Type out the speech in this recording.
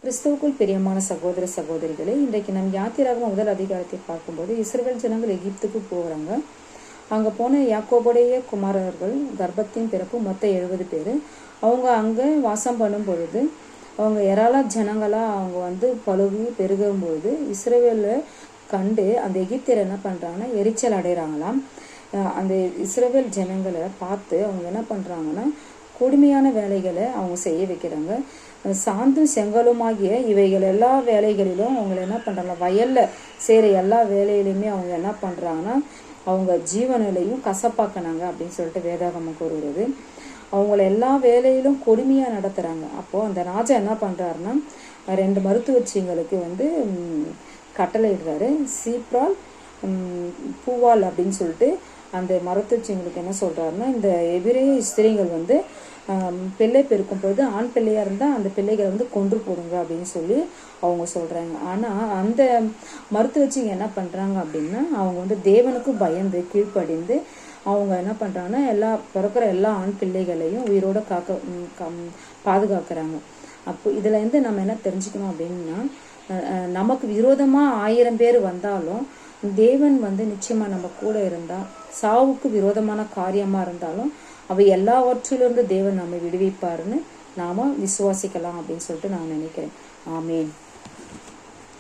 கிறிஸ்துவுக்குள் பிரியமான சகோதர சகோதரிகளே, இன்றைக்கு நம் யாத்திராகம முதல் அதிகாரத்தை பார்க்கும்போது இஸ்ரவேல் ஜனங்கள் எகிப்துக்கு போகிறாங்க. அங்கே போன யாக்கோபுடைய குமாரர்கள் கர்ப்பத்தின் பிறப்பு மொத்தம் 70 பேர். அவங்க அங்கே வாசம் பண்ணும் பொழுது அவங்க ஏராள ஜனங்களாக அவங்க பழுகி பெருகும் பொழுது இஸ்ரவேலை கண்டு அந்த எகிப்தியர் என்ன பண்ணுறாங்கன்னா எரிச்சல் அடைகிறாங்களாம். அந்த இஸ்ரவேல் ஜனங்களை பார்த்து அவங்க என்ன பண்ணுறாங்கன்னா கொடுமையான வேலைகளை அவங்க செய்ய வைக்கிறாங்க. சாந்தும் செங்கலுமாகிய இவைகள் எல்லா வேலைகளிலும் அவங்கள என்ன பண்ணுறாங்க, வயலில் செய்கிற எல்லா வேலையிலையுமே அவங்க என்ன பண்ணுறாங்கன்னா அவங்க ஜீவனிலையும் கசப்பாக்கினாங்க அப்படின்னு சொல்லிட்டு வேதாகமம் கூறுகிறது. அவங்கள எல்லா வேலையிலும் கொடுமையாக நடத்துகிறாங்க. அப்போது அந்த ராஜா என்ன பண்ணுறாருன்னா 2 மருத்துவச்சிங்களுக்கு கட்டளை இடுறாரு. சீப்ரால் பூவால் அப்படின்னு சொல்லிட்டு அந்த மருத்துவச்சிங்களுக்கு என்ன சொல்கிறாருன்னா, இந்த எபிரேய ஸ்திரீகள் பிள்ளை பெருக்கும் பொழுது ஆண் பிள்ளையாக இருந்தால் அந்த பிள்ளைகளை கொன்று போடுங்க அப்படின்னு சொல்லி அவங்க சொல்கிறாங்க. ஆனால் அந்த மருத்துவச்சிங்க என்ன பண்ணுறாங்க அப்படின்னா அவங்க தேவனுக்கு பயந்து கீழ்ப்படிந்து அவங்க என்ன பண்ணுறாங்கன்னா பிறக்கிற எல்லா ஆண் பிள்ளைகளையும் உயிரோட பாதுகாக்கிறாங்க. அப்போ இதில் நம்ம என்ன தெரிஞ்சுக்கணும் அப்படின்னா, நமக்கு விரோதமாக 1000 பேர் வந்தாலும் தேவன் நிச்சயமாக நம்ம கூட இருந்தால், சாவுக்கு விரோதமான காரியமாக இருந்தாலும் அவை எல்லாவற்றிலிருந்து தேவன் நம்மை விடுவிப்பாருன்னு நாம விசுவாசிக்கலாம் அப்படின்னு சொல்லிட்டு நான் நினைக்கிறேன். ஆமேன்.